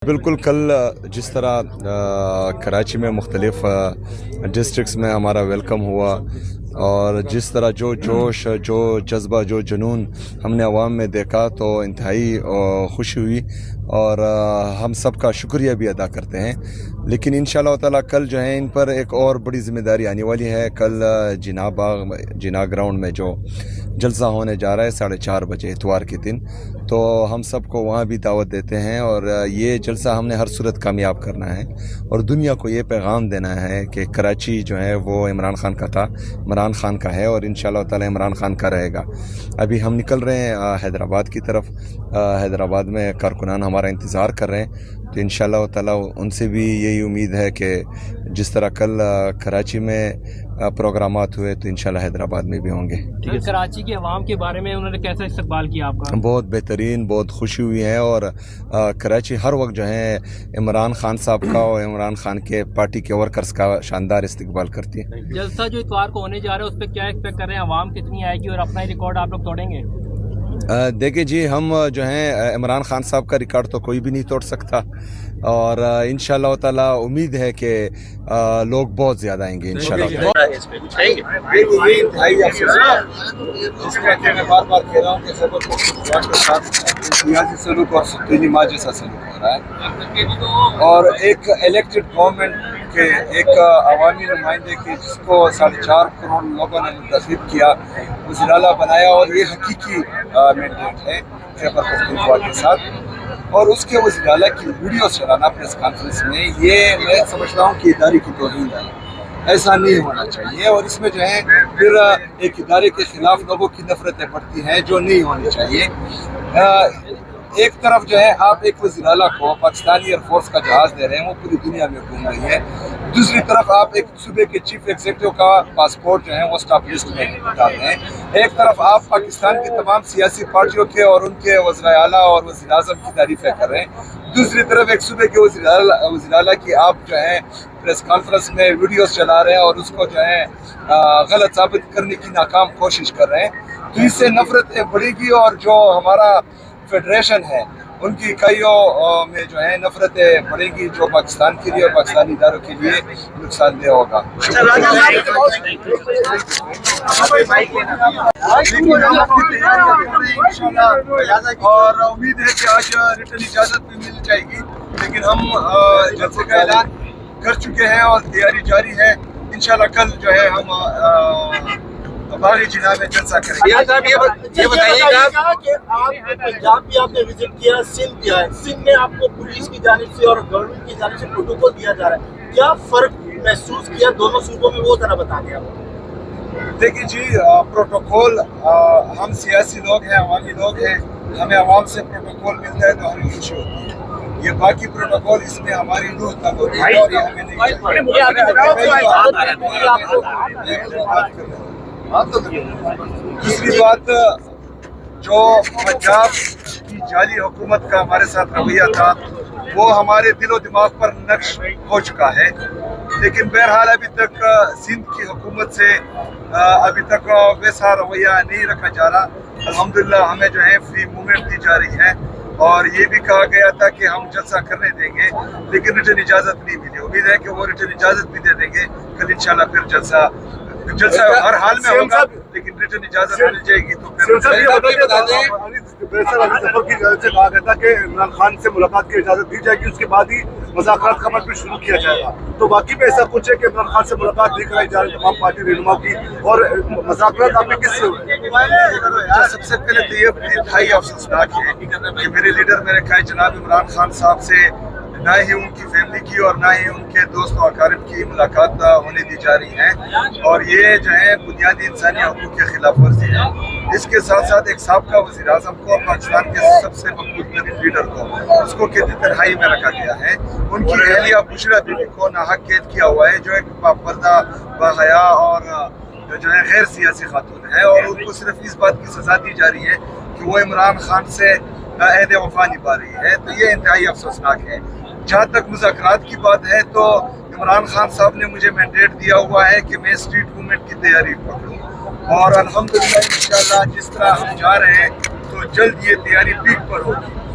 بالکل کل جس طرح کراچی میں مختلف ڈسٹرکس میں ہمارا ویلکم ہوا اور جس طرح جو جوش جو جذبہ جو جنون ہم نے عوام میں دیکھا تو انتہائی خوشی ہوئی اور ہم سب کا شکریہ بھی ادا کرتے ہیں. لیکن انشاءاللہ تعالیٰ کل جو ہے ان پر ایک اور بڑی ذمہ داری آنے والی ہے. کل جناح گراؤنڈ میں جو جلسہ ہونے جا رہا ہے 4:30 بجے اتوار کے دن, تو ہم سب کو وہاں بھی دعوت دیتے ہیں اور یہ جلسہ ہم نے ہر صورت کامیاب کرنا ہے اور دنیا کو یہ پیغام دینا ہے کہ کراچی جو ہے وہ عمران خان کا تھا, عمران خان کا ہے اور انشاءاللہ تعالی عمران خان کا رہے گا. ابھی ہم نکل رہے ہیں حیدرآباد کی طرف. حیدرآباد میں کارکنان ہمارا انتظار کر رہے ہیں, تو انشاءاللہ تعالی ان سے بھی یہی امید ہے کہ جس طرح کل کراچی میں پروگرامات ہوئے تو انشاءاللہ حیدرآباد میں بھی ہوں گے. کراچی کے عوام کے بارے میں انہوں نے کیسا استقبال کیا آپ کا؟ بہت بہترین, بہت خوشی ہوئی ہے اور کراچی ہر وقت جو ہے عمران خان صاحب کا اور عمران خان کے پارٹی کے ورکرز کا شاندار استقبال کرتی ہے. جلسہ جو اتوار کو ہونے جا رہا ہے اس پہ کیا ایکسپیکٹ کر رہے ہیں, عوام کتنی آئے گی اور اپنا ریکارڈ آپ لوگ توڑیں گے؟ دیکھیں جی, ہم جو ہیں عمران خان صاحب کا ریکارڈ تو کوئی بھی نہیں توڑ سکتا اور انشاءاللہ تعالی امید ہے کہ لوگ بہت زیادہ آئیں گے انشاءاللہ. میں بار بار کہہ رہا ہوں کہ خیبر پختونخوا کے ساتھ سیاسی سلوک اور ستونی ماں جیسا سلوک ہو رہا ہے اور ایک الیکٹڈ گورنمنٹ کے ایک عوامی نمائندے کے جس کو 4.5 کروڑ لوگوں نے منتخب کیا, وزیر اعلیٰ بنایا اور یہ حقیقی مینڈیٹ ہے خیبر پختونخوا کے ساتھ, اور اس کے وزیر اعلیٰ کی ویڈیو چلانا پریس کانفرنس میں, یہ میں سمجھتا ہوں کہ ادارے کی توہین ہے. ایسا نہیں ہونا چاہیے اور اس میں جو ہے پھر ایک ادارے کے خلاف لوگوں کی نفرتیں بڑھتی ہیں جو نہیں ہونی چاہیے. ایک طرف جو ہے آپ ایک وزیر اعلیٰ کو پاکستانی ایئر فورس کا جہاز دے رہے ہیں, وہ پوری دنیا میں گھوم رہی ہے. دوسری طرف آپ ایک صوبے کے چیف ایگزیکٹو کا پاسپورٹ جو ہے وہ اسٹاپ لسٹ میں ڈال رہے ہیں. ایک طرف آپ پاکستان کی تمام سیاسی پارٹیوں کے اور ان کے وزراء اعلیٰ اور وزیر اعظم کی تعریفیں کر رہے ہیں. دوسری طرف ایک صوبے کے وزیر اعلیٰ کی آپ جو ہے پریس کانفرنس میں ویڈیوز چلا رہے ہیں اور اس کو جو ہے غلط ثابت کرنے کی ناکام کوشش کر رہے ہیں. تو اس سے نفرتیں بڑھے گی اور جو ہمارا فیڈریشن ہے ان کی اکائیوں میں جو ہے نفرتیں بڑھیں گی, جو پاکستان کے لیے اور پاکستانی اداروں کے لیے نقصان دہ ہوگا. اور امید ہے کہ آج ریٹن اجازت بھی مل جائے گی, لیکن ہم جلسے کا اعلان کر چکے ہیں اور تیاری جاری ہے. انشاءاللہ کل جو ہے ہم باغی جناح میں جلسہ کریں گے. یہ بتائیے گا کہ آپ پنجاب بھی آپ نے وزٹ کیا, سندھ کیا ہے, سندھ میں آپ کو پولیس کی جانب سے اور گورنمنٹ کی جانب سے پروٹوکول دیا جا رہا ہے, کیا فرق محسوس کیا دونوں صوبوں میں, وہ ذرا بتا دیں آپ. دیکھیے جی, پروٹوکول, ہم سیاسی لوگ ہیں, عوامی لوگ ہیں, ہمیں عوام سے پروٹوکول ملتا ہے تو ہمیں خوشی ہوتی ہے. یہ باقی پروٹوکول اس میں ہماری روح تک ہوتی ہے اور یہ ہمیں نہیں دوسری بات, جو پنجاب کی جعلی حکومت کا ہمارے ساتھ رویہ تھا وہ ہمارے دل و دماغ پر نقش ہو چکا ہے, لیکن بہرحال ابھی تک سندھ کی حکومت سے ابھی تک ویسا رویہ نہیں رکھا جا رہا. الحمدللہ ہمیں جو ہے فری موومنٹ دی جا رہی ہے اور یہ بھی کہا گیا تھا کہ ہم جلسہ کرنے دیں گے, لیکن ریٹن اجازت نہیں ملی. امید ہے کہ وہ ریٹن اجازت بھی دے دیں گے کل انشاءاللہ. پھر جلسہ ہر حال میں ہوگا, لیکن ریٹن اجازت مل جائے گی تو پھر سفر کی اجازت سے کہا گیا تھا کہ عمران خان سے ملاقات کی اجازت دی جائے گی, اس کے بعد ہی مذاکرات کا عمل بھی شروع کیا جائے گا. تو باقی میں ایسا کچھ ہے کہ عمران خان سے ملاقات نہیں کرائی جا رہی تمام پارٹی رہنماؤں کی, اور مذاکرات آپ نے کس سے ہوئے؟ سب سے پہلے تو یہ انتہائی افسوسناک ہے کہ میرے لیڈر میرے خواہ جناب عمران خان صاحب سے نہ ہی ان کی فیملی کی اور نہ ہی ان کے دوست و اقارب کی ملاقات ہونے دی جا رہی ہے, اور یہ جو ہے بنیادی انسانی حقوق کے خلاف ورزی ہے. اس کے ساتھ ساتھ ایک سابقہ وزیر اعظم کو اور پاکستان کے سب سے مقبول ترین لیڈر کو اس کو قید تنہائی میں رکھا گیا ہے. ان کی اہلیہ بشرا بیوی کو ناحق قید کیا ہوا ہے, جو ایک باپردہ, باحیا اور جو ہے غیر سیاسی خاتون ہے, اور ان کو صرف اس بات کی سزا دی جا رہی ہے کہ وہ عمران خان سے عہد وفا نبھا رہی ہے. تو یہ انتہائی افسوسناک ہے. جہاں تک مذاکرات کی بات ہے تو عمران خان صاحب نے مجھے مینڈیٹ دیا ہوا ہے کہ میں اسٹریٹ موومنٹ کی تیاری پکڑوں, اور الحمدللہ انشاءاللہ جس طرح ہم جا رہے ہیں تو جلد یہ تیاری پیک پر ہوگی.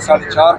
4.5